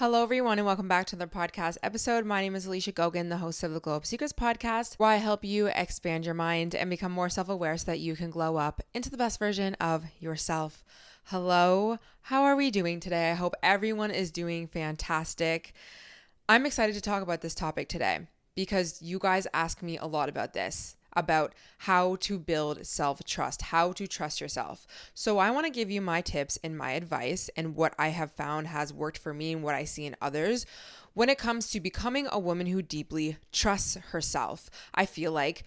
Hello, everyone, and welcome back to the podcast episode. My name is Alicia Gogan, the host of the Glow Up Secrets podcast, where I help you expand your mind and become more self-aware so that you can glow up into the best version of yourself. Hello, how are we doing today? I hope everyone is doing fantastic. I'm excited to talk about this topic today because you guys ask me a lot about this, about how to build self-trust, how to trust yourself. So I want to give you my tips and my advice and what I have found has worked for me and what I see in others when it comes to becoming a woman who deeply trusts herself. I feel like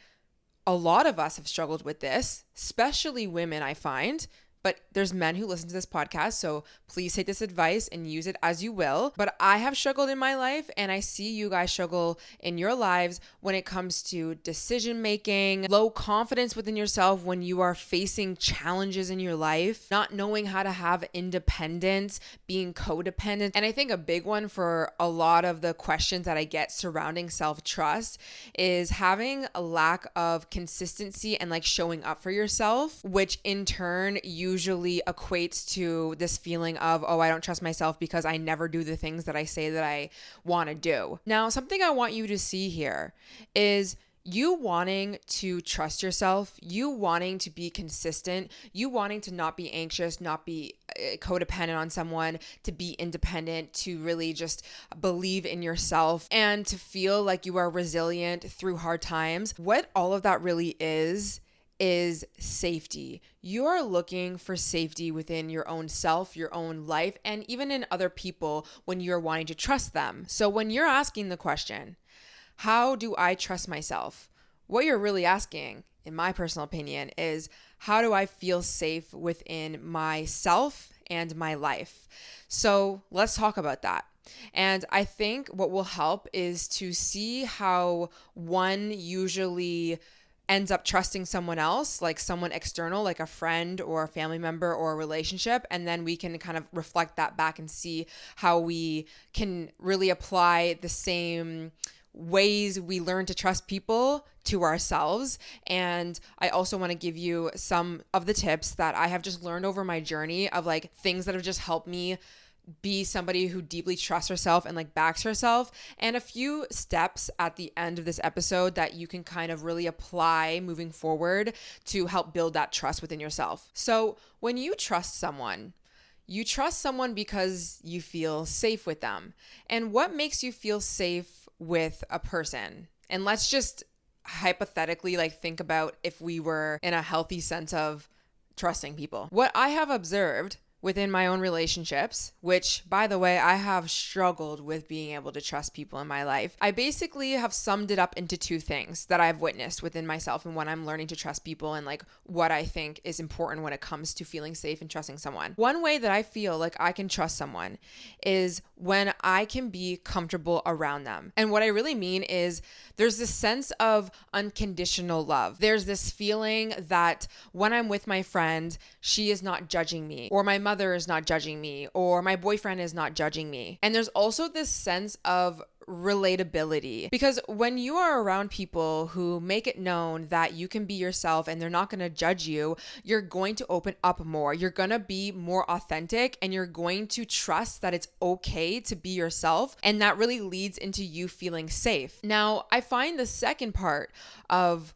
a lot of us have struggled with this, especially women, I find. But there's men who listen to this podcast, so please take this advice and use it as you will. But I have struggled in my life, and I see you guys struggle in your lives when it comes to decision making, low confidence within yourself when you are facing challenges in your life, not knowing how to have independence, being codependent. And I think a big one for a lot of the questions that I get surrounding self-trust is having a lack of consistency and like showing up for yourself, which in turn usually equates to this feeling of, oh, I don't trust myself because I never do the things that I say that I want to do. Now, something I want you to see here is you wanting to trust yourself, you wanting to be consistent, you wanting to not be anxious, not be codependent on someone, to be independent, to really just believe in yourself and to feel like you are resilient through hard times. What all of that really is safety. You're looking for safety within your own self, your own life, and even in other people when you're wanting to trust them. So when you're asking the question, how do I trust myself? What you're really asking, in my personal opinion, is how do I feel safe within myself and my life? So let's talk about that. And I think what will help is to see how one usually ends up trusting someone else, like someone external, like a friend or a family member or a relationship. And then we can kind of reflect that back and see how we can really apply the same ways we learn to trust people to ourselves. And I also want to give you some of the tips that I have just learned over my journey of like things that have just helped me be somebody who deeply trusts herself and like backs herself, and a few steps at the end of this episode that you can kind of really apply moving forward to help build that trust within yourself. So when you trust someone because you feel safe with them. And what makes you feel safe with a person? And let's just hypothetically like think about if we were in a healthy sense of trusting people. What I have observed within my own relationships, which, by the way, I have struggled with being able to trust people in my life. I basically have summed it up into two things that I've witnessed within myself and when I'm learning to trust people and like what I think is important when it comes to feeling safe and trusting someone. One way that I feel like I can trust someone is when I can be comfortable around them. And what I really mean is there's this sense of unconditional love. There's this feeling that when I'm with my friend, she is not judging me, or my mother is not judging me, or my boyfriend is not judging me. And there's also this sense of relatability, because when you are around people who make it known that you can be yourself and they're not going to judge you, you're going to open up more. You're going to be more authentic and you're going to trust that it's okay to be yourself. And that really leads into you feeling safe. Now, I find the second part of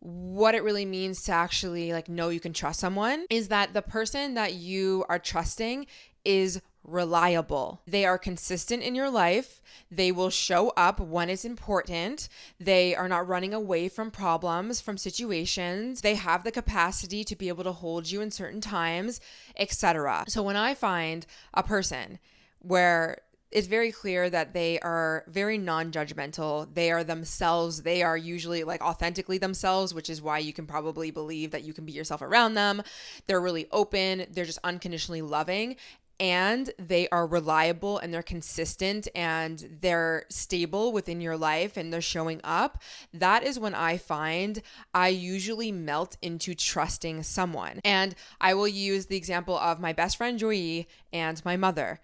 what it really means to actually like know you can trust someone is that the person that you are trusting is reliable. They are consistent in your life. They will show up when it's important. They are not running away from problems, from situations. They have the capacity to be able to hold you in certain times, etc. So when I find a person where it's very clear that they are very non-judgmental. They are themselves. They are usually like authentically themselves, which is why you can probably believe that you can be yourself around them. They're really open. They're just unconditionally loving. And they are reliable and they're consistent and they're stable within your life and they're showing up. That is when I find I usually melt into trusting someone. And I will use the example of my best friend Joy and my mother.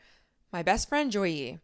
My best friend Joy,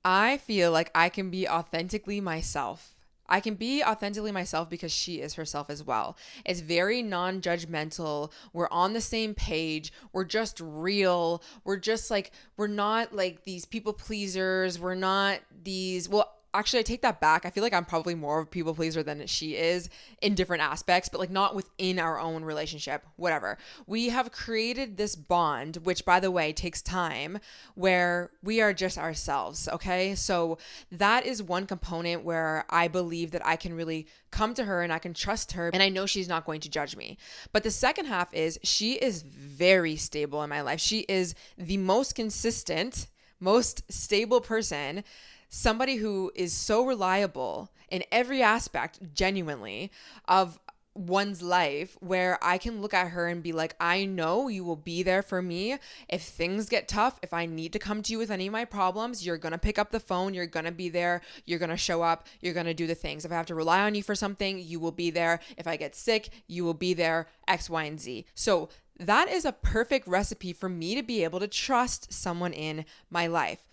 I feel like I can be authentically myself. I can be authentically myself because she is herself as well. It's very non-judgmental. We're on the same page. We're just real. We're just like, we're not like these people pleasers. We're not these, well, actually, I take that back. I feel like I'm probably more of a people pleaser than she is in different aspects, but like not within our own relationship, whatever. We have created this bond, which by the way, takes time, where we are just ourselves. Okay. So that is one component where I believe that I can really come to her and I can trust her and I know she's not going to judge me. But the second half is she is very stable in my life. She is the most consistent, most stable person, somebody who is so reliable in every aspect, genuinely, of one's life, where I can look at her and be like, I know you will be there for me. If things get tough, if I need to come to you with any of my problems, you're going to pick up the phone, you're going to be there, you're going to show up, you're going to do the things. If I have to rely on you for something, you will be there. If I get sick, you will be there, X, Y, and Z. So that is a perfect recipe for me to be able to trust someone in my life.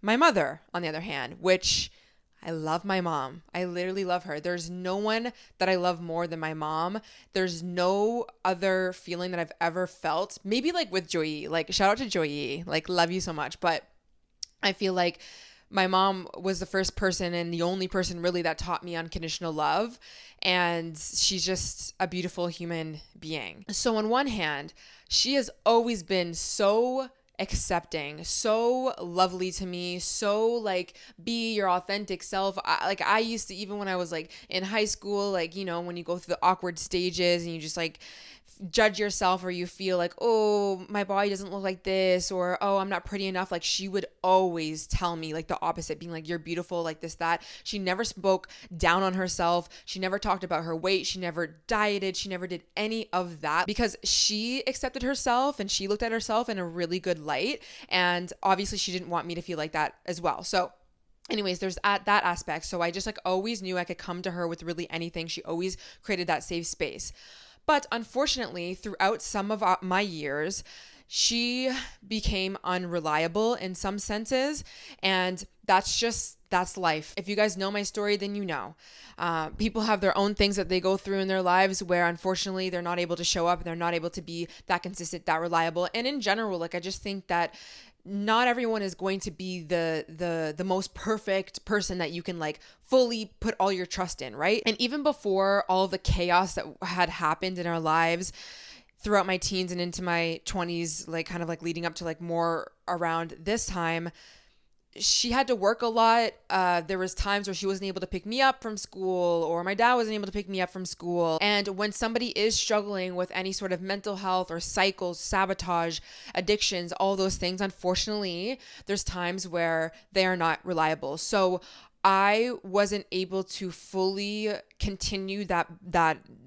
My mother, on the other hand, which I love my mom. I literally love her. There's no one that I love more than my mom. There's no other feeling that I've ever felt. Maybe like with Joyi, like shout out to Joyi, like love you so much. But I feel like my mom was the first person and the only person really that taught me unconditional love. And she's just a beautiful human being. So on one hand, she has always been so accepting, so lovely to me, so like be your authentic self. I used to, even when I was like in high school, like, you know, when you go through the awkward stages and you just like judge yourself or you feel like, oh, my body doesn't look like this, or oh, I'm not pretty enough. Like she would always tell me like the opposite, being like, you're beautiful, like this, that. She never spoke down on herself. She never talked about her weight. She never dieted. She never did any of that because she accepted herself and she looked at herself in a really good light. And obviously she didn't want me to feel like that as well. So anyways, there's that aspect. So I just like always knew I could come to her with really anything. She always created that safe space. But unfortunately, throughout some of my years, she became unreliable in some senses. And that's life. If you guys know my story, then you know. People have their own things that they go through in their lives where unfortunately they're not able to show up and they're not able to be that consistent, that reliable. And in general, like I just think that not everyone is going to be the most perfect person that you can like fully put all your trust in, right? And even before all of the chaos that had happened in our lives throughout my teens and into my 20s, like kind of like leading up to like more around this time, she had to work a lot. There was times where she wasn't able to pick me up from school, or my dad wasn't able to pick me up from school. And when somebody is struggling with any sort of mental health or cycles, sabotage, addictions, all those things, unfortunately, there's times where they are not reliable. So I wasn't able to fully continue that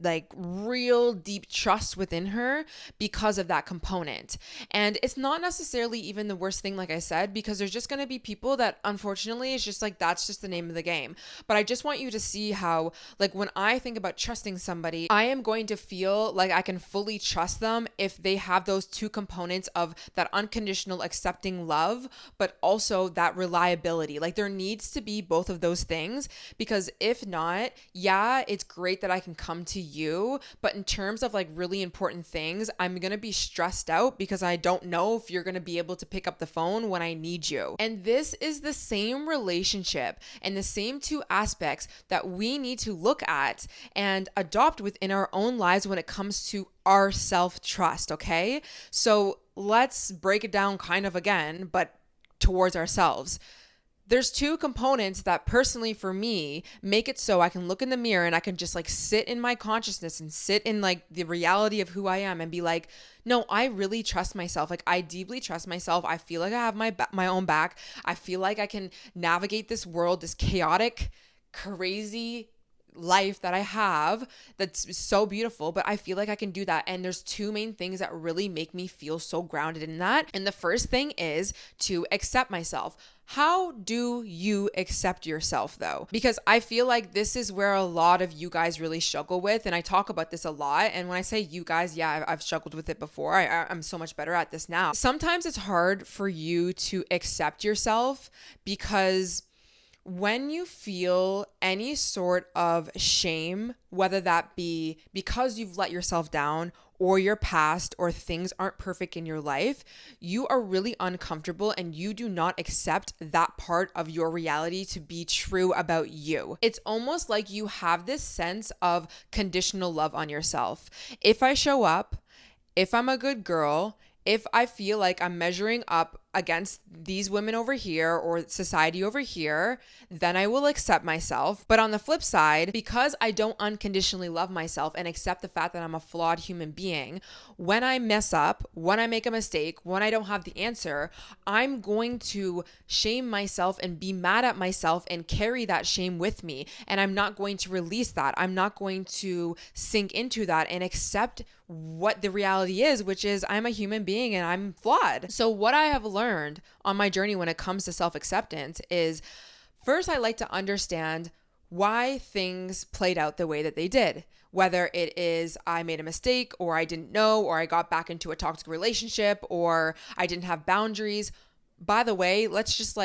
like real deep trust within her because of that component. And it's not necessarily even the worst thing, like I said, because there's just going to be people that unfortunately it's just like that's just the name of the game. But I just want you to see how like when I think about trusting somebody, I am going to feel like I can fully trust them if they have those two components of that unconditional accepting love, but also that reliability. Like there needs to be both of those things, because if not, yeah, it's great that I can come to you, but in terms of like really important things, I'm going to be stressed out because I don't know if you're going to be able to pick up the phone when I need you. And this is the same relationship and the same two aspects that we need to look at and adopt within our own lives when it comes to our self-trust, okay? So let's break it down kind of again, but towards ourselves. There's two components that personally for me make it so I can look in the mirror and I can just like sit in my consciousness and sit in like the reality of who I am and be like, no, I really trust myself. Like I deeply trust myself. I feel like I have my own back. I feel like I can navigate this world, this chaotic, crazy life that I have that's so beautiful, but I feel like I can do that. And there's two main things that really make me feel so grounded in that. And the first thing is to accept myself. How do you accept yourself though? Because I feel like this is where a lot of you guys really struggle with. And I talk about this a lot. And when I say you guys, yeah, I've struggled with it before. I'm so much better at this now. Sometimes it's hard for you to accept yourself because When you feel any sort of shame, whether that be because you've let yourself down or your past or things aren't perfect in your life, you are really uncomfortable and you do not accept that part of your reality to be true about you. It's almost like you have this sense of conditional love on yourself. If I show up, if I'm a good girl, if I feel like I'm measuring up against these women over here or society over here, then I will accept myself. But on the flip side, because I don't unconditionally love myself and accept the fact that I'm a flawed human being, when I mess up, when I make a mistake, when I don't have the answer, I'm going to shame myself and be mad at myself and carry that shame with me. And I'm not going to release that. I'm not going to sink into that and accept what the reality is, which is I'm a human being and I'm flawed. So what I have learned on my journey when it comes to self-acceptance is, first, I like to understand why things played out the way that they did. Whether it is I made a mistake or I didn't know or I got back into a toxic relationship or I didn't have boundaries. By the way, let's just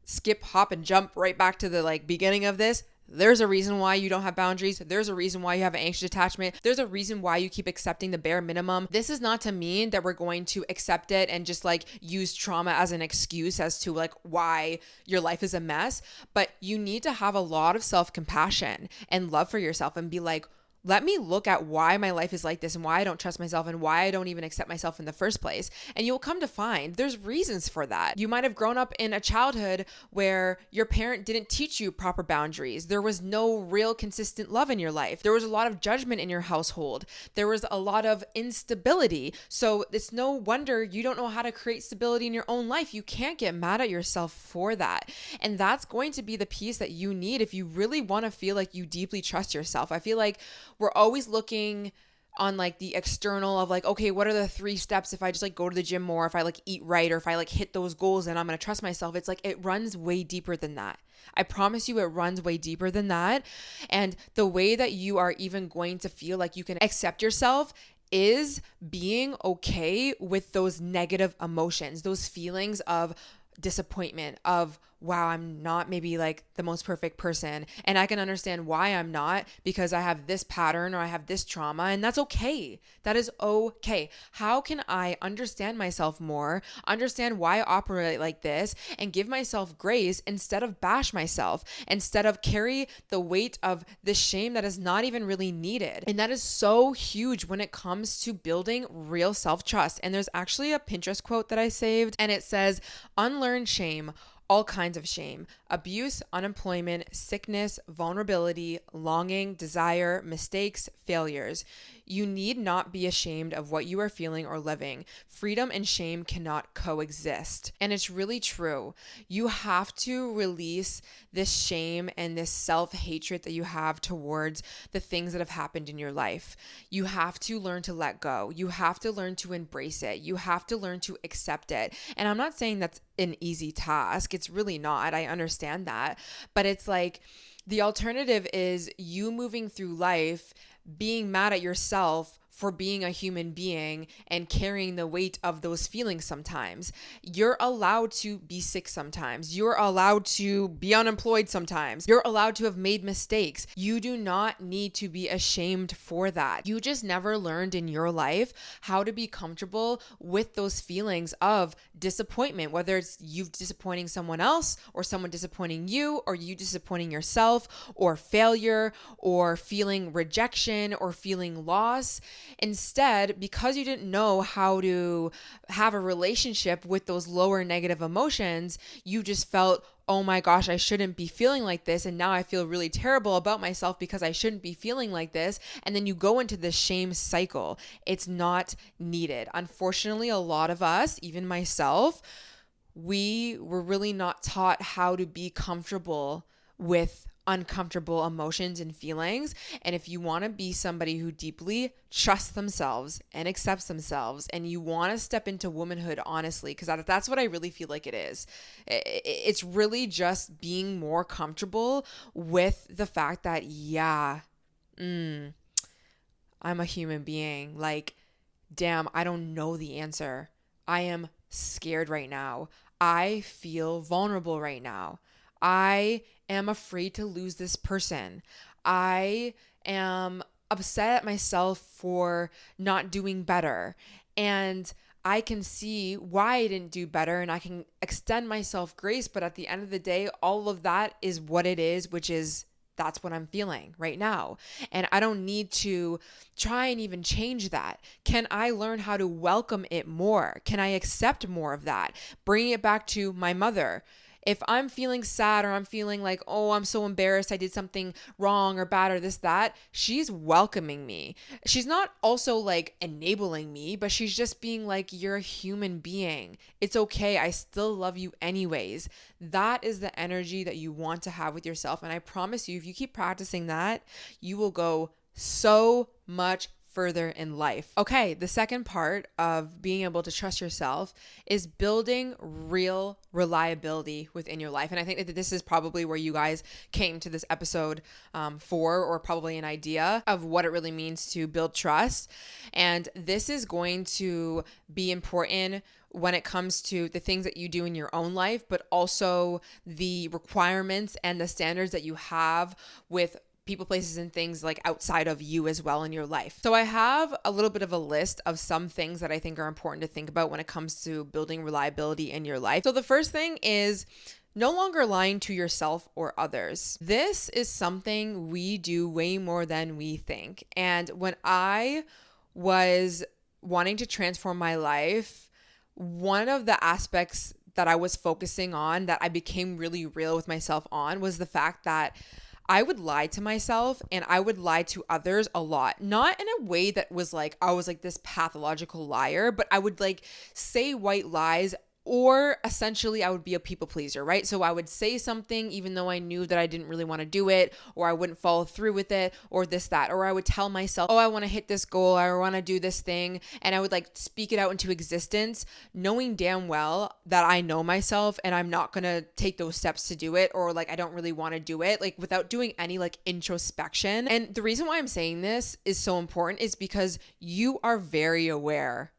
skip, hop, and jump right back to the beginning of this. There's a reason why you don't have boundaries. There's a reason why you have an anxious attachment. There's a reason why you keep accepting the bare minimum. This is not to mean that we're going to accept it and just use trauma as an excuse as to why your life is a mess. But you need to have a lot of self-compassion and love for yourself and be like, let me look at why my life is like this and why I don't trust myself and why I don't even accept myself in the first place. And you'll come to find there's reasons for that. You might have grown up in a childhood where your parent didn't teach you proper boundaries. There was no real consistent love in your life. There was a lot of judgment in your household. There was a lot of instability. So it's no wonder you don't know how to create stability in your own life. You can't get mad at yourself for that. And that's going to be the piece that you need if you really want to feel like you deeply trust yourself. I feel like we're always looking on the external of okay, what are the 3 steps if I just go to the gym more, if I eat right, or if I hit those goals, then I'm going to trust myself. It's it runs way deeper than that. I promise you it runs way deeper than that. And the way that you are even going to feel like you can accept yourself is being okay with those negative emotions, those feelings of disappointment, of wow, I'm not maybe the most perfect person. And I can understand why I'm not, because I have this pattern or I have this trauma, and that's okay. That is okay. How can I understand myself more, understand why I operate like this, and give myself grace instead of bash myself, instead of carry the weight of the shame that is not even really needed? And that is so huge when it comes to building real self-trust. And there's actually a Pinterest quote that I saved, and it says, unlearn shame, all kinds of shame: abuse, unemployment, sickness, vulnerability, longing, desire, mistakes, failures. You need not be ashamed of what you are feeling or living. Freedom and shame cannot coexist. And it's really true. You have to release this shame and this self-hatred that you have towards the things that have happened in your life. You have to learn to let go. You have to learn to embrace it. You have to learn to accept it. And I'm not saying that's an easy task. It's really not. I understand that. But it's the alternative is you moving through life being mad at yourself for being a human being and carrying the weight of those feelings sometimes. You're allowed to be sick sometimes. You're allowed to be unemployed sometimes. You're allowed to have made mistakes. You do not need to be ashamed for that. You just never learned in your life how to be comfortable with those feelings of disappointment, whether it's you disappointing someone else or someone disappointing you or you disappointing yourself, or failure, or feeling rejection, or feeling loss. Instead, because you didn't know how to have a relationship with those lower negative emotions, you just felt, oh my gosh, I shouldn't be feeling like this. And now I feel really terrible about myself because I shouldn't be feeling like this. And then you go into this shame cycle. It's not needed. Unfortunately, a lot of us, even myself, we were really not taught how to be comfortable with uncomfortable emotions and feelings. And if you want to be somebody who deeply trusts themselves and accepts themselves, and you want to step into womanhood honestly, because that's what I really feel like it is. It's really just being more comfortable with the fact that, yeah, I'm a human being. Damn, I don't know the answer. I am scared right now. I feel vulnerable right now. I am afraid to lose this person. I am upset at myself for not doing better. And I can see why I didn't do better and I can extend myself grace. But at the end of the day, all of that is what it is, which is that's what I'm feeling right now. And I don't need to try and even change that. Can I learn how to welcome it more? Can I accept more of that? Bringing it back to my mother. If I'm feeling sad or I'm feeling like, oh, I'm so embarrassed, I did something wrong or bad or this, that, she's welcoming me. She's not also like enabling me, but she's just being like, you're a human being. It's okay. I still love you anyways. That is the energy that you want to have with yourself. And I promise you, if you keep practicing that, you will go so much further in life. Okay, the second part of being able to trust yourself is building real reliability within your life. And I think that this is probably where you guys came to this episode for, or probably an idea of what it really means to build trust. And this is going to be important when it comes to the things that you do in your own life, but also the requirements and the standards that you have with people, places, and things like outside of you as well in your life. So I have a little bit of a list of some things that I think are important to think about when it comes to building reliability in your life. So the first thing is no longer lying to yourself or others. This is something we do way more than we think. And when I was wanting to transform my life, one of the aspects that I was focusing on, that I became really real with myself on, was the fact that I would lie to myself and I would lie to others a lot. Not in a way that was like, I was like this pathological liar, but I would like say white lies, or essentially I would be a people pleaser, right? So I would say something even though I knew that I didn't really want to do it, or I wouldn't follow through with it, or this, that, or I would tell myself, oh, I want to hit this goal, I want to do this thing. And I would like speak it out into existence, knowing damn well that I know myself and I'm not going to take those steps to do it, or like I don't really want to do it, like without doing any like introspection. And the reason why I'm saying this is so important is because you are very aware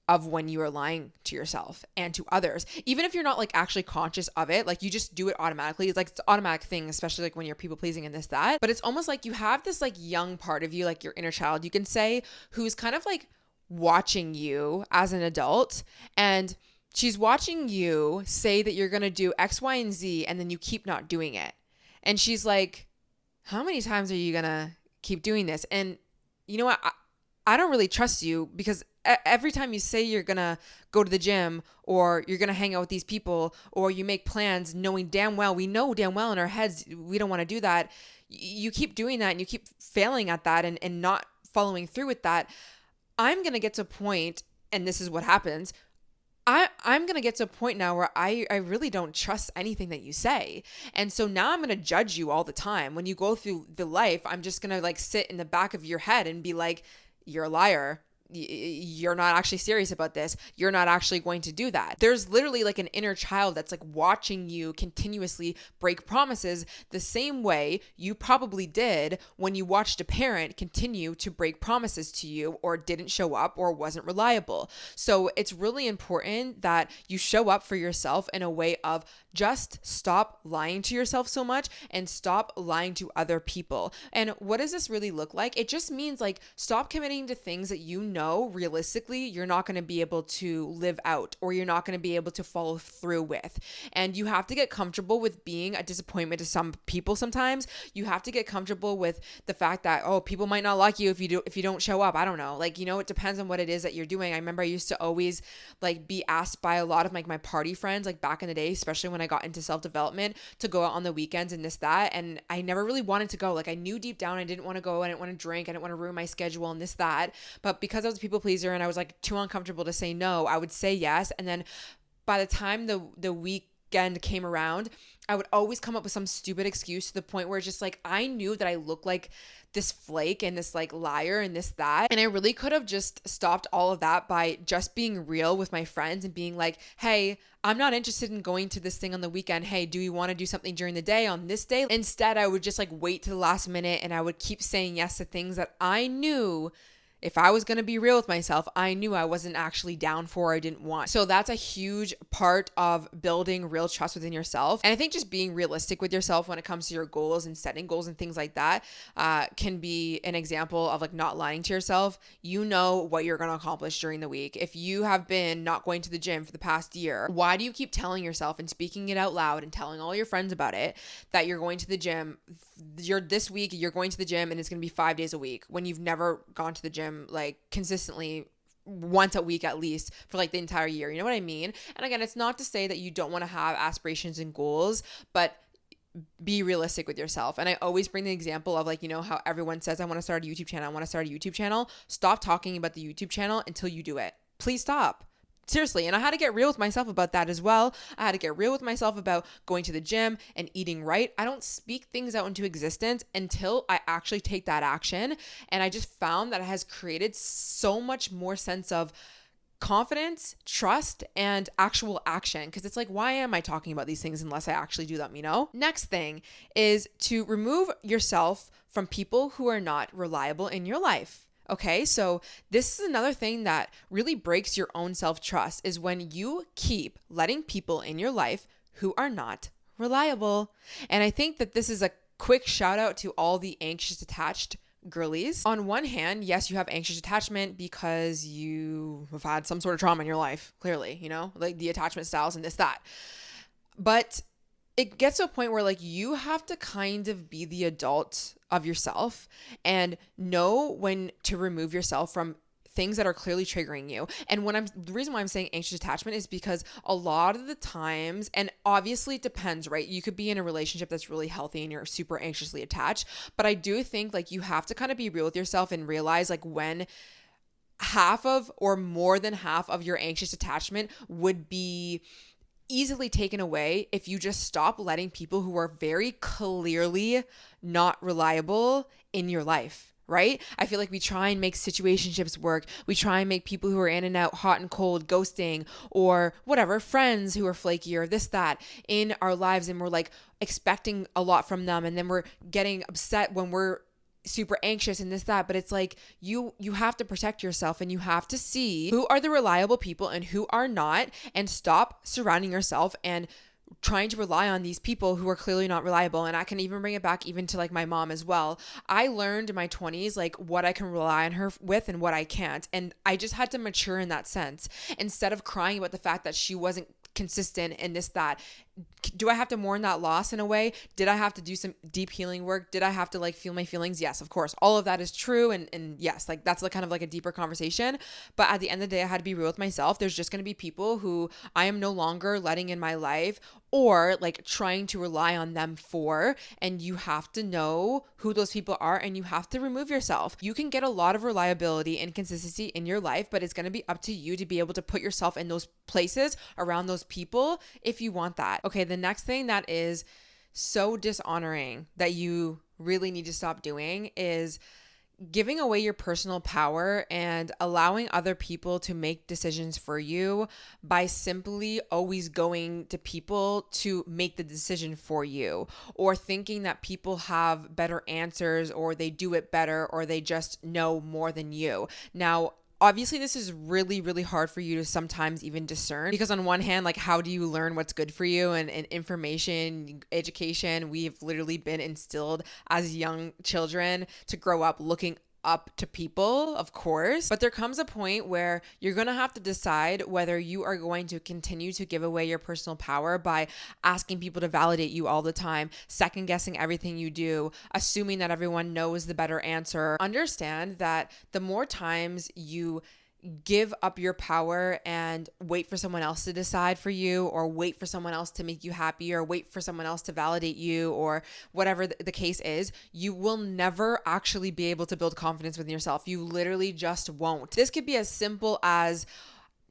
of when you are lying to yourself and to others. Even if you're not like actually conscious of it, like you just do it automatically. It's like it's an automatic thing, especially like when you're people pleasing and this, that. But it's almost like you have this like young part of you, like your inner child, you can say, who's kind of like watching you as an adult. And she's watching you say that you're going to do X, Y, and Z, and then you keep not doing it. And she's like, how many times are you going to keep doing this? And you know what? I don't really trust you, because every time you say you're going to go to the gym, or you're going to hang out with these people, or you make plans knowing damn well, we know damn well in our heads we don't want to do that. You keep doing that and you keep failing at that and not following through with that. I'm going to get to a point, and this is what happens, I'm going to get to a point now where I really don't trust anything that you say. And so now I'm going to judge you all the time. When you go through the life, I'm just going to like sit in the back of your head and be like, you're a liar. You're not actually serious about this. You're not actually going to do that. There's literally like an inner child that's like watching you continuously break promises, the same way you probably did when you watched a parent continue to break promises to you, or didn't show up, or wasn't reliable. So it's really important that you show up for yourself in a way of just stop lying to yourself so much and stop lying to other people. And what does this really look like? It just means like stop committing to things that you know realistically you're not going to be able to live out, or you're not going to be able to follow through with. And you have to get comfortable with being a disappointment to some people. Sometimes you have to get comfortable with the fact that, oh, people might not like you if you don't show up. I don't know. Like, you know, it depends on what it is that you're doing. I remember I used to always like be asked by a lot of like my party friends, like back in the day, especially when I got into self-development, to go out on the weekends and this, that. And I never really wanted to go. Like I knew deep down I didn't want to go. I didn't want to drink. I didn't want to ruin my schedule and this, that. But because I was a people pleaser and I was like too uncomfortable to say no, I would say yes. And then by the time the weekend came around, I would always come up with some stupid excuse, to the point where it's just like I knew that I looked like this flake and this like liar and this, that. And I really could have just stopped all of that by just being real with my friends and being like, hey, I'm not interested in going to this thing on the weekend. Hey, do you want to do something during the day on this day? Instead, I would just like wait to the last minute, and I would keep saying yes to things that I knew If I was going to be real with myself, I knew I wasn't actually down for or I didn't want. So that's a huge part of building real trust within yourself. And I think just being realistic with yourself when it comes to your goals and setting goals and things like that can be an example of like not lying to yourself. You know what you're going to accomplish during the week. If you have been not going to the gym for the past year, why do you keep telling yourself and speaking it out loud and telling all your friends about it that you're going to the gym? This week you're going to the gym and it's going to be 5 days a week when you've never gone to the gym like consistently once a week at least for like the entire year. You know what I mean? And again, it's not to say that you don't want to have aspirations and goals, but be realistic with yourself. And I always bring the example of like, you know, how everyone says, I want to start a YouTube channel. I want to start a YouTube channel. Stop talking about the YouTube channel until you do it. Please stop. Seriously. And I had to get real with myself about that as well. I had to get real with myself about going to the gym and eating right. I don't speak things out into existence until I actually take that action. And I just found that it has created so much more sense of confidence, trust, and actual action. Because it's like, why am I talking about these things unless I actually do them, you know? Next thing is to remove yourself from people who are not reliable in your life. Okay, so this is another thing that really breaks your own self-trust is when you keep letting people in your life who are not reliable. And I think that this is a quick shout out to all the anxious attached girlies. On one hand, yes, you have anxious attachment because you have had some sort of trauma in your life, clearly, you know, like the attachment styles and this, that. But it gets to a point where like you have to kind of be the adult of yourself and know when to remove yourself from things that are clearly triggering you. And the reason why I'm saying anxious attachment is because a lot of the times, and obviously it depends, right? You could be in a relationship that's really healthy and you're super anxiously attached, but I do think like you have to kind of be real with yourself and realize like when half of or more than half of your anxious attachment would be easily taken away if you just stop letting people who are very clearly not reliable in your life, right? I feel like we try and make situationships work. We try and make people who are in and out, hot and cold, ghosting, or whatever, friends who are flaky or this, that in our lives. And we're like expecting a lot from them. And then we're getting upset when we're super anxious and this, that, but it's like you have to protect yourself and you have to see who are the reliable people and who are not, and stop surrounding yourself and trying to rely on these people who are clearly not reliable. And I can even bring it back even to like my mom as well. I learned in my 20s like what I can rely on her with and what I can't, and I just had to mature in that sense. Instead of crying about the fact that she wasn't consistent and this, that, do I have to mourn that loss in a way? Did I have to do some deep healing work? Did I have to like feel my feelings? Yes, of course. All of that is true. And yes, like that's like kind of like a deeper conversation. But at the end of the day, I had to be real with myself. There's just going to be people who I am no longer letting in my life or like trying to rely on them for. And you have to know who those people are and you have to remove yourself. You can get a lot of reliability and consistency in your life, but it's going to be up to you to be able to put yourself in those places around those people if you want that. Okay, the next thing that is so dishonoring that you really need to stop doing is giving away your personal power and allowing other people to make decisions for you by simply always going to people to make the decision for you, or thinking that people have better answers or they do it better or they just know more than you. Now, obviously, this is really, really hard for you to sometimes even discern, because on one hand, like, how do you learn what's good for you? And information, education, we've literally been instilled as young children to grow up looking up to people, of course, but there comes a point where you're going to have to decide whether you are going to continue to give away your personal power by asking people to validate you all the time, second guessing everything you do, assuming that everyone knows the better answer. Understand that the more times you give up your power and wait for someone else to decide for you, or wait for someone else to make you happy, or wait for someone else to validate you, or whatever the case is, you will never actually be able to build confidence within yourself. You literally just won't. This could be as simple as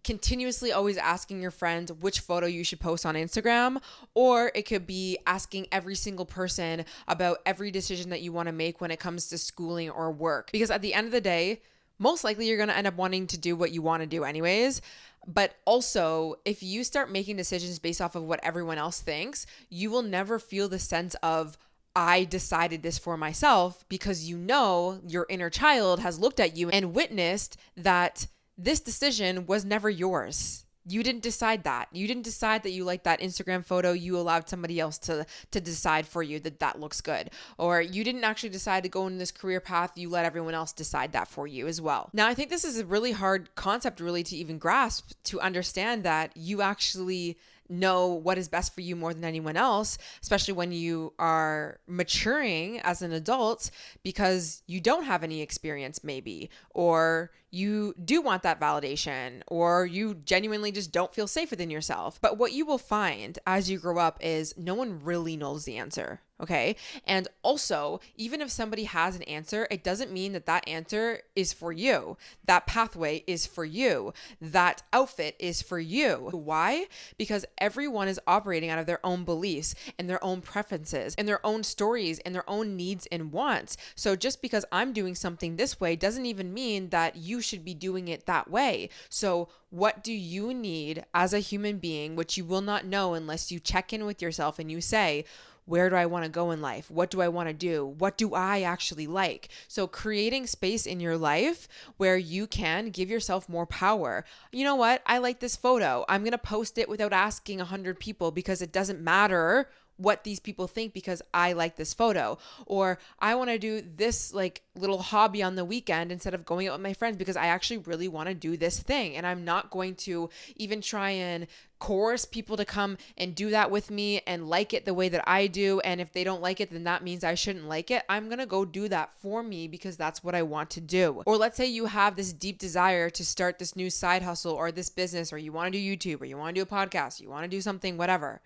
continuously always asking your friends which photo you should post on Instagram, or it could be asking every single person about every decision that you want to make when it comes to schooling or work. Because at the end of the day, most likely you're going to end up wanting to do what you want to do anyways. But also, if you start making decisions based off of what everyone else thinks, you will never feel the sense of I decided this for myself, because your inner child has looked at you and witnessed that this decision was never yours. You didn't decide that. You didn't decide that you liked that Instagram photo. You allowed somebody else to decide for you that looks good. Or you didn't actually decide to go in this career path. You let everyone else decide that for you as well. Now, I think this is a really hard concept really to even grasp, to understand that you actually know what is best for you more than anyone else, especially when you are maturing as an adult, because you don't have any experience maybe, or you do want that validation, or you genuinely just don't feel safe within yourself. But what you will find as you grow up is no one really knows the answer. Okay. And also, even if somebody has an answer, it doesn't mean that that answer is for you. That pathway is for you. That outfit is for you. Why? Because everyone is operating out of their own beliefs and their own preferences and their own stories and their own needs and wants. So just because I'm doing something this way doesn't even mean that you should be doing it that way. So what do you need as a human being, which you will not know unless you check in with yourself and you say, where do I want to go in life? What do I want to do? What do I actually like? So creating space in your life where you can give yourself more power. You know what? I like this photo. I'm going to post it without asking 100 people, because it doesn't matter what these people think, because I like this photo. Or I want to do this like little hobby on the weekend instead of going out with my friends, because I actually really want to do this thing. And I'm not going to even try and coerce people to come and do that with me and like it the way that I do. And if they don't like it, then that means I shouldn't like it. I'm going to go do that for me because that's what I want to do. Or let's say you have this deep desire to start this new side hustle or this business, or you want to do YouTube, or you want to do a podcast, you want to do something, whatever.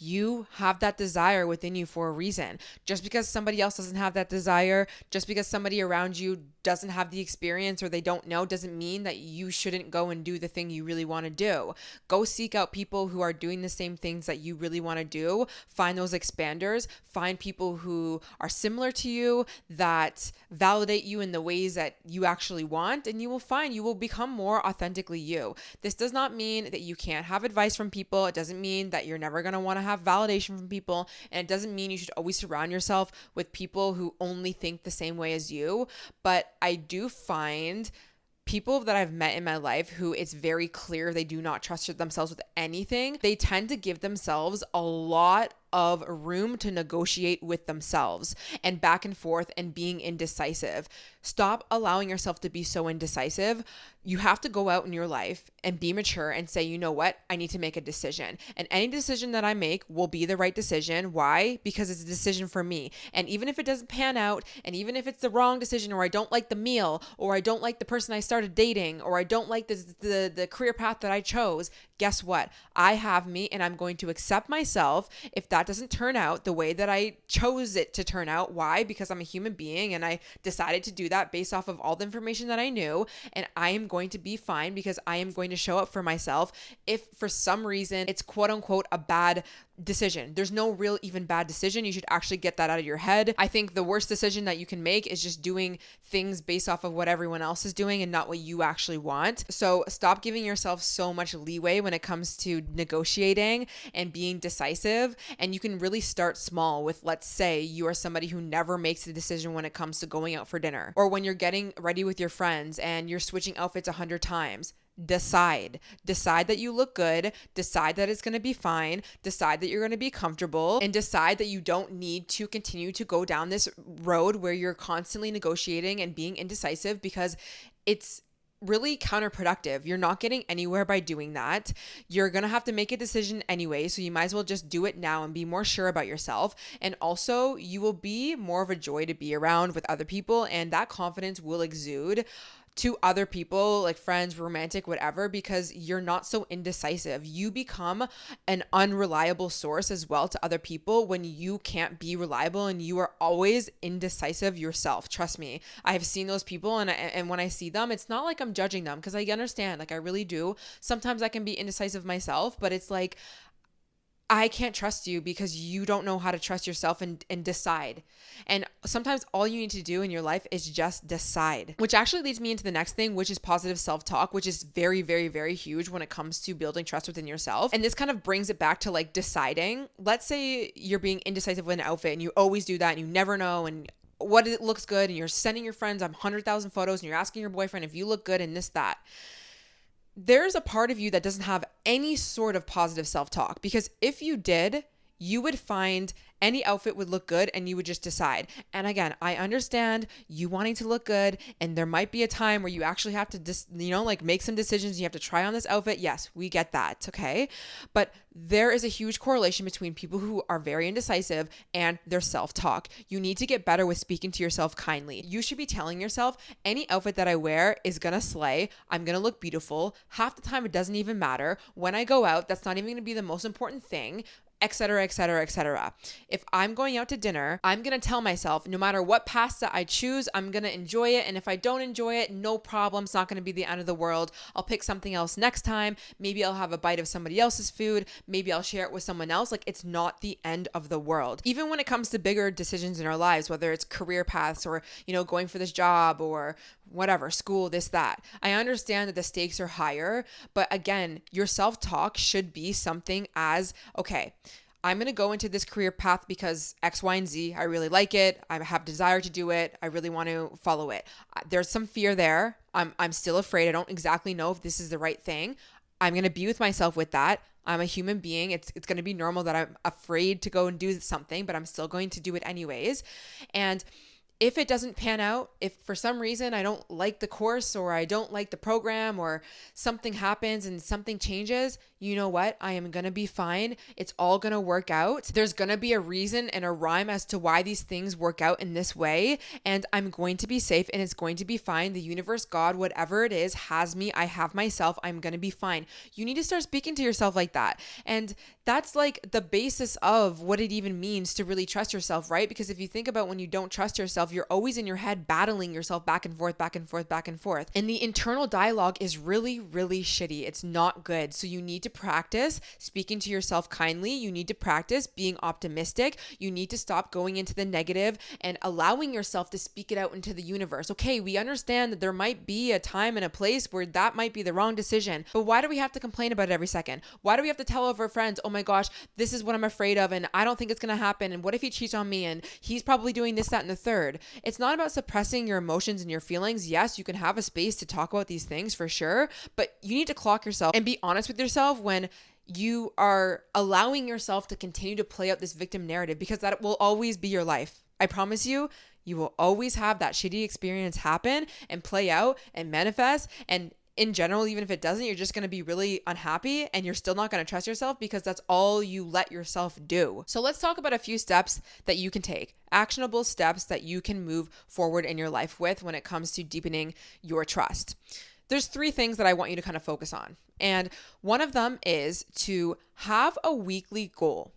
You have that desire within you for a reason. Just because somebody else doesn't have that desire, just because somebody around you doesn't have the experience or they don't know, doesn't mean that you shouldn't go and do the thing you really want to do. Go seek out people who are doing the same things that you really want to do. Find those expanders. Find people who are similar to you, that validate you in the ways that you actually want, and you will become more authentically you. This does not mean that you can't have advice from people. It doesn't mean that you're never going to want to have validation from people, and it doesn't mean you should always surround yourself with people who only think the same way as you. But I do find people that I've met in my life who it's very clear they do not trust themselves with anything. They tend to give themselves a lot of room to negotiate with themselves and back and forth and being indecisive. Stop allowing yourself to be so indecisive. You have to go out in your life and be mature and say, you know what? I need to make a decision. And any decision that I make will be the right decision. Why? Because it's a decision for me. And even if it doesn't pan out, and even if it's the wrong decision, or I don't like the meal, or I don't like the person I started dating, or I don't like the career path that I chose, guess what? I have me, and I'm going to accept myself if that doesn't turn out the way that I chose it to turn out. Why? Because I'm a human being, and I decided to do that based off of all the information that I knew, and I am going to be fine because I am going to show up for myself. If for some reason it's quote unquote a bad decision, there's no real even bad decision. You should actually get that out of your head. I think the worst decision that you can make is just doing things based off of what everyone else is doing and not what you actually want. So stop giving yourself so much leeway when it comes to negotiating and being decisive. And you can really start small with, let's say you are somebody who never makes a decision when it comes to going out for dinner, or when you're getting ready with your friends and you're switching outfits 100 times. Decide that you look good, decide that it's going to be fine, decide that you're going to be comfortable, and decide that you don't need to continue to go down this road where you're constantly negotiating and being indecisive, because it's really counterproductive. You're not getting anywhere by doing that. You're going to have to make a decision anyway, so you might as well just do it now and be more sure about yourself. And also, you will be more of a joy to be around with other people, and that confidence will exude to other people, like friends, romantic, whatever, because you're not so indecisive. You become an unreliable source as well to other people when you can't be reliable and you are always indecisive yourself. Trust me, I have seen those people, and when I see them, it's not like I'm judging them, because I understand, like I really do. Sometimes I can be indecisive myself, but it's like I can't trust you because you don't know how to trust yourself and decide. And sometimes all you need to do in your life is just decide, which actually leads me into the next thing, which is positive self-talk, which is very, very, very huge when it comes to building trust within yourself. And this kind of brings it back to like deciding. Let's say you're being indecisive with an outfit and you always do that and you never know and what it looks good and you're sending your friends 100,000 photos and you're asking your boyfriend if you look good and this, that. There's a part of you that doesn't have any sort of positive self-talk, because if you did, you would find any outfit would look good and you would just decide. And again, I understand you wanting to look good and there might be a time where you actually have to make some decisions. You have to try on this outfit. Yes, we get that. Okay. But there is a huge correlation between people who are very indecisive and their self-talk. You need to get better with speaking to yourself kindly. You should be telling yourself, any outfit that I wear is going to slay. I'm going to look beautiful. Half the time it doesn't even matter. When I go out, that's not even going to be the most important thing, etc., etc., etc. If I'm going out to dinner, I'm going to tell myself, no matter what pasta I choose, I'm going to enjoy it. And if I don't enjoy it, no problem. It's not going to be the end of the world. I'll pick something else next time. Maybe I'll have a bite of somebody else's food. Maybe I'll share it with someone else. Like, it's not the end of the world. Even when it comes to bigger decisions in our lives, whether it's career paths or, going for this job or whatever, school, this, that. I understand that the stakes are higher, but again, your self-talk should be something as, okay, I'm going to go into this career path because X, Y, and Z. I really like it. I have desire to do it. I really want to follow it. There's some fear there. I'm still afraid. I don't exactly know if this is the right thing. I'm going to be with myself with that. I'm a human being. It's going to be normal that I'm afraid to go and do something, but I'm still going to do it anyways. And if it doesn't pan out, if for some reason I don't like the course or I don't like the program or something happens and something changes, you know what? I am going to be fine. It's all going to work out. There's going to be a reason and a rhyme as to why these things work out in this way. And I'm going to be safe and it's going to be fine. The universe, God, whatever it is, has me. I have myself. I'm going to be fine. You need to start speaking to yourself like that. And that's like the basis of what it even means to really trust yourself, right? Because if you think about when you don't trust yourself, you're always in your head battling yourself back and forth, back and forth, back and forth. And the internal dialogue is really, really shitty. It's not good. So you need to practice speaking to yourself kindly. You need to practice being optimistic. You need to stop going into the negative and allowing yourself to speak it out into the universe. Okay, we understand that there might be a time and a place where that might be the wrong decision, but why do we have to complain about it every second? Why do we have to tell our friends, oh my gosh, this is what I'm afraid of and I don't think it's going to happen, and what if he cheats on me and he's probably doing this, that, and the third? It's not about suppressing your emotions and your feelings. Yes, you can have a space to talk about these things for sure, but you need to clock yourself and be honest with yourself when you are allowing yourself to continue to play out this victim narrative, because that will always be your life. I promise you, you will always have that shitty experience happen and play out and manifest. And in general, even if it doesn't, you're just going to be really unhappy and you're still not going to trust yourself because that's all you let yourself do. So let's talk about a few steps that you can take, actionable steps that you can move forward in your life with when it comes to deepening your trust. There's 3 things that I want you to kind of focus on. And one of them is to have a weekly goal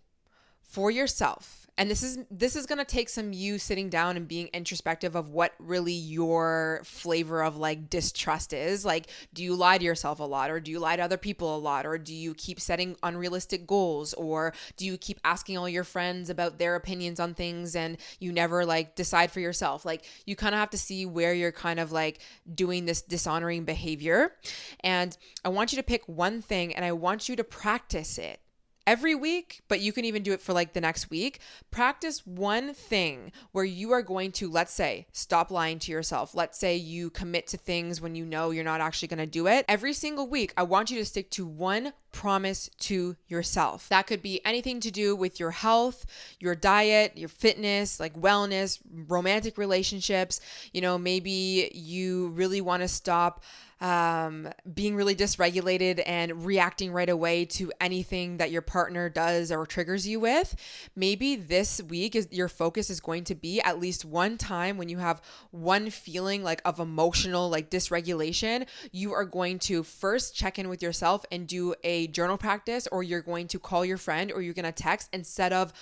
for yourself. And this is going to take some you sitting down and being introspective of what really your flavor of like distrust is. Like, do you lie to yourself a lot, or do you lie to other people a lot, or do you keep setting unrealistic goals, or do you keep asking all your friends about their opinions on things and you never like decide for yourself? Like, you kind of have to see where you're kind of like doing this dishonoring behavior. And I want you to pick one thing and I want you to practice it every week, but you can even do it for like the next week. Practice one thing where you are going to, let's say, stop lying to yourself. Let's say you commit to things when you know you're not actually going to do it. Every single week, I want you to stick to one promise to yourself. That could be anything to do with your health, your diet, your fitness, like wellness, romantic relationships. Maybe you really want to stop being really dysregulated and reacting right away to anything that your partner does or triggers you with. Maybe this week your focus is going to be at least one time when you have one feeling like of emotional like dysregulation, you are going to first check in with yourself and do a journal practice, or you're going to call your friend, or you're going to text instead of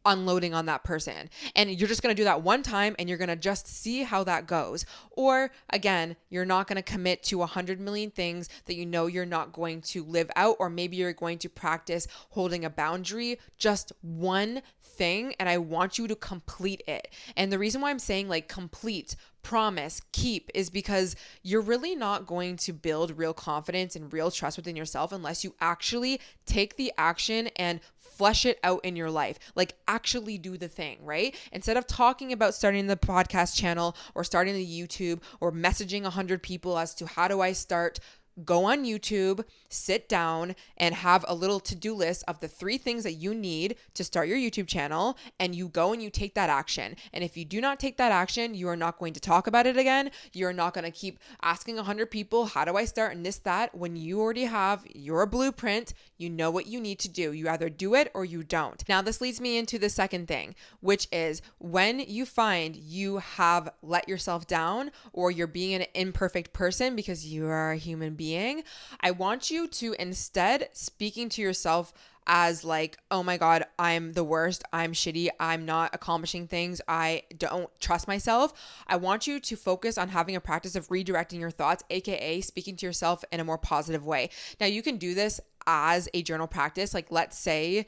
unloading on that person. And you're just going to do that one time and you're going to just see how that goes. Or again, you're not going to commit to 100 million things that you know you're not going to live out, or maybe you're going to practice holding a boundary, just one thing, and I want you to complete it. And the reason why I'm saying like complete, promise, keep is because you're really not going to build real confidence and real trust within yourself unless you actually take the action and flesh it out in your life. Like actually do the thing, right? Instead of talking about starting the podcast channel or starting the YouTube or messaging 100 people as to how do I start, go on YouTube, sit down and have a little to-do list of the 3 things that you need to start your YouTube channel, and you go and you take that action. And if you do not take that action, you are not going to talk about it again. You're not going to keep asking 100 people, how do I start and this, that, when you already have your blueprint, you know what you need to do. You either do it or you don't. Now, this leads me into the second thing, which is when you find you have let yourself down or you're being an imperfect person because you are a human being, I want you to, instead speaking to yourself as like, oh my God, I'm the worst, I'm shitty, I'm not accomplishing things, I don't trust myself. I want you to focus on having a practice of redirecting your thoughts, aka speaking to yourself in a more positive way. Now, you can do this as a journal practice. Like, let's say,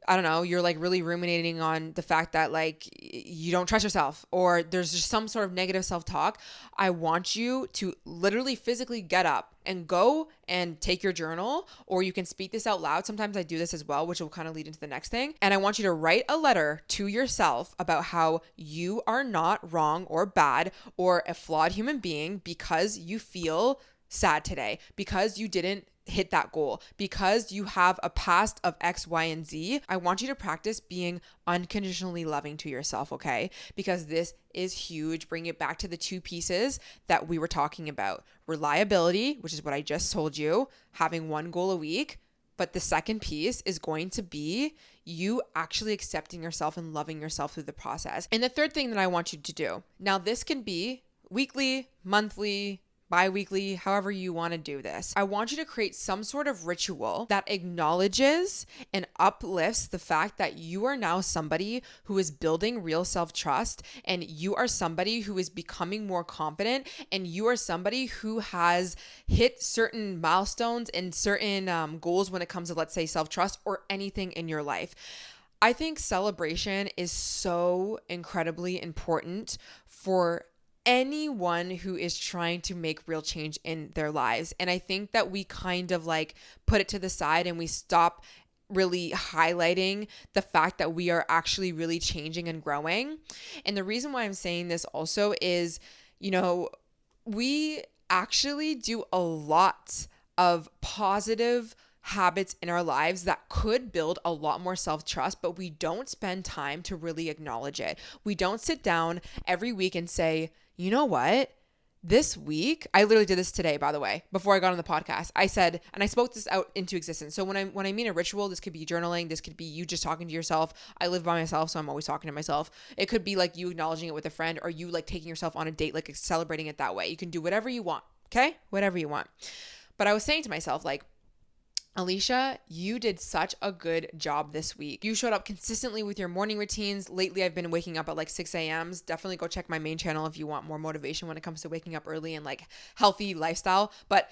I don't know, you're like really ruminating on the fact that like you don't trust yourself or there's just some sort of negative self-talk. I want you to literally physically get up and go and take your journal, or you can speak this out loud. Sometimes I do this as well, which will kind of lead into the next thing. And I want you to write a letter to yourself about how you are not wrong or bad or a flawed human being because you feel sad today, because you didn't hit that goal, because you have a past of X, Y, and Z. I want you to practice being unconditionally loving to yourself, okay? Because this is huge. Bring it back to the 2 pieces that we were talking about. Reliability, which is what I just told you, having 1 goal a week. But the second piece is going to be you actually accepting yourself and loving yourself through the process. And the third thing that I want you to do, now this can be weekly, monthly, bi-weekly, however you want to do this. I want you to create some sort of ritual that acknowledges and uplifts the fact that you are now somebody who is building real self-trust, and you are somebody who is becoming more confident, and you are somebody who has hit certain milestones and certain goals when it comes to, let's say, self-trust or anything in your life. I think celebration is so incredibly important for anyone who is trying to make real change in their lives. And I think that we kind of like put it to the side and we stop really highlighting the fact that we are actually really changing and growing. And the reason why I'm saying this also is, you know, we actually do a lot of positive habits in our lives that could build a lot more self-trust, but we don't spend time to really acknowledge it. We don't sit down every week and say, you know what? This week, I literally did this today, by the way, before I got on the podcast. I said, and I spoke this out into existence. So when I mean a ritual, this could be journaling. This could be you just talking to yourself. I live by myself, so I'm always talking to myself. It could be like you acknowledging it with a friend, or you like taking yourself on a date, like celebrating it that way. You can do whatever you want, okay? Whatever you want. But I was saying to myself, like, Alicia, you did such a good job this week. You showed up consistently with your morning routines. Lately, I've been waking up at like 6 a.m. Definitely go check my main channel if you want more motivation when it comes to waking up early and like healthy lifestyle. But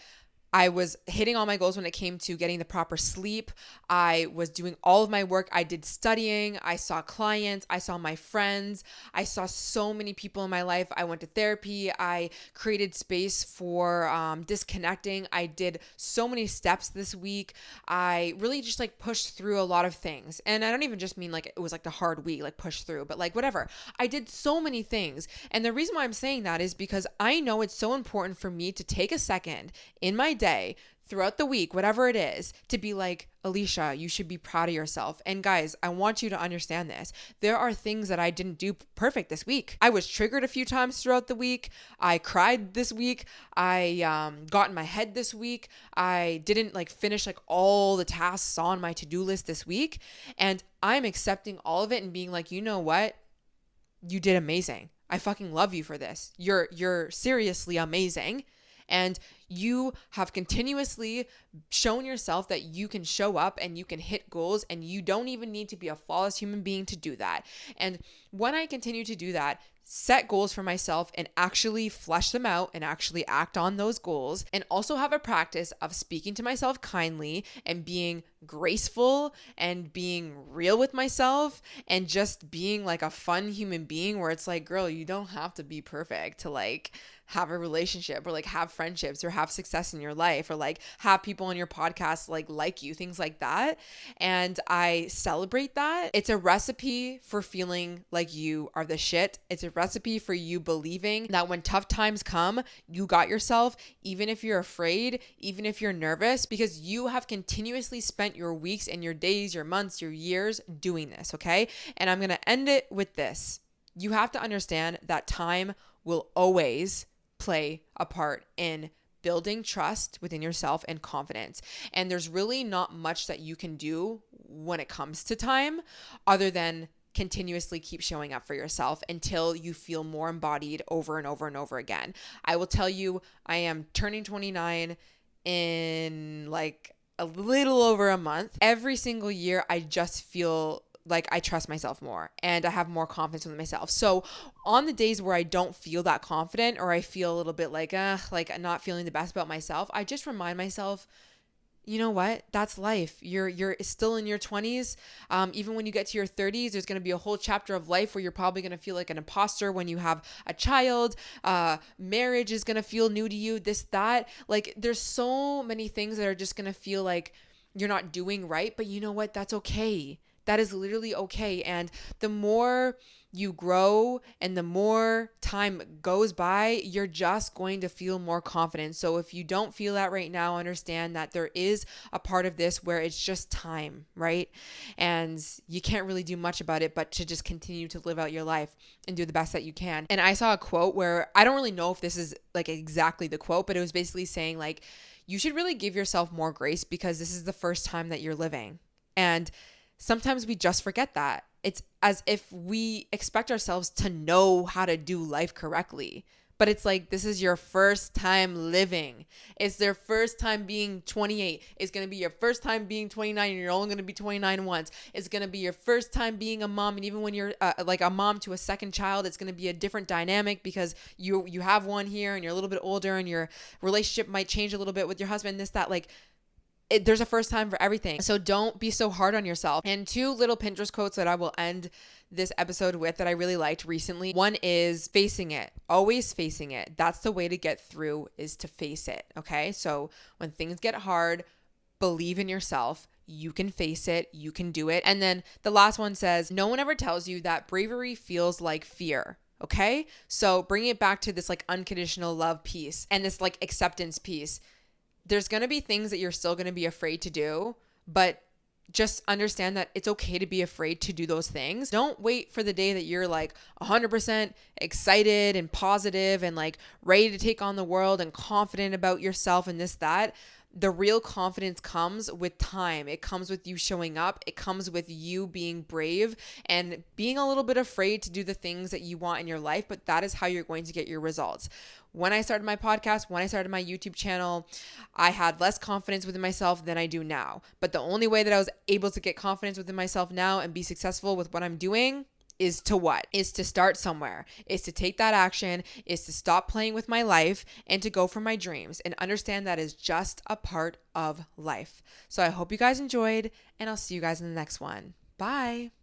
I was hitting all my goals when it came to getting the proper sleep. I was doing all of my work. I did studying. I saw clients. I saw my friends. I saw so many people in my life. I went to therapy. I created space for disconnecting. I did so many steps this week. I really just like pushed through a lot of things. And I don't even just mean like it was like the hard week, like push through, but like whatever. I did so many things. And the reason why I'm saying that is because I know it's so important for me to take a second in my day, throughout the week, whatever it is, to be like, Alicia, you should be proud of yourself. And guys, I want you to understand this. There are things that I didn't do perfect this week. I was triggered a few times throughout the week. I cried this week. I got in my head this week. I didn't like finish like all the tasks on my to-do list this week. And I'm accepting all of it and being like, you know what? You did amazing. I fucking love you for this. You're seriously amazing. And you have continuously shown yourself that you can show up and you can hit goals, and you don't even need to be a flawless human being to do that. And when I continue to do that, set goals for myself and actually flesh them out and actually act on those goals, and also have a practice of speaking to myself kindly and being graceful and being real with myself and just being like a fun human being, where it's like, girl, you don't have to be perfect to like have a relationship or like have friendships or have success in your life or like have people on your podcast like you, things like that. And I celebrate that. It's a recipe for feeling like you are the shit. It's a recipe for you believing that when tough times come, you got yourself, even if you're afraid, even if you're nervous, because you have continuously spent your weeks and your days, your months, your years doing this, okay? And I'm going to end it with this. You have to understand that time will always play a part in building trust within yourself and confidence. And there's really not much that you can do when it comes to time other than continuously keep showing up for yourself until you feel more embodied over and over and over again. I will tell you, I am turning 29 in like a little over a month. Every single year, I just feel like I trust myself more and I have more confidence with myself. So on the days where I don't feel that confident or I feel a little bit like not feeling the best about myself, I just remind myself, you know what? That's life. You're still in your 20s. Even when you get to your 30s, there's going to be a whole chapter of life where you're probably going to feel like an imposter when you have a child. Marriage is going to feel new to you, this, that. Like there's so many things that are just going to feel like you're not doing right. But you know what? That's okay. That is literally okay. And the more you grow and the more time goes by, you're just going to feel more confident. So if you don't feel that right now, understand that there is a part of this where it's just time, right? And you can't really do much about it, but to just continue to live out your life and do the best that you can. And I saw a quote where I don't really know if this is like exactly the quote, but it was basically saying like, you should really give yourself more grace because this is the first time that you're living. And sometimes we just forget that. It's as if we expect ourselves to know how to do life correctly. But it's like, this is your first time living. It's their first time being 28. It's going to be your first time being 29 and you're only going to be 29 once. It's going to be your first time being a mom. And even when you're like a mom to a second child, it's going to be a different dynamic because you have one here and you're a little bit older and your relationship might change a little bit with your husband, this, that, like, there's a first time for everything. So don't be so hard on yourself. And two little Pinterest quotes that I will end this episode with that I really liked recently. One is facing it, always facing it. That's the way to get through, is to face it. Okay. So when things get hard, believe in yourself. You can face it. You can do it. And then the last one says, no one ever tells you that bravery feels like fear. Okay. So bringing it back to this like unconditional love piece and this like acceptance piece. There's going to be things that you're still going to be afraid to do, but just understand that it's okay to be afraid to do those things. Don't wait for the day that you're like 100% excited and positive and like ready to take on the world and confident about yourself and this, that. The real confidence comes with time. It comes with you showing up. It comes with you being brave and being a little bit afraid to do the things that you want in your life, but that is how you're going to get your results. When I started my podcast, when I started my YouTube channel, I had less confidence within myself than I do now. But the only way that I was able to get confidence within myself now and be successful with what I'm doing is to what? Is to start somewhere, is to take that action, is to stop playing with my life and to go for my dreams and understand that is just a part of life. So I hope you guys enjoyed and I'll see you guys in the next one. Bye.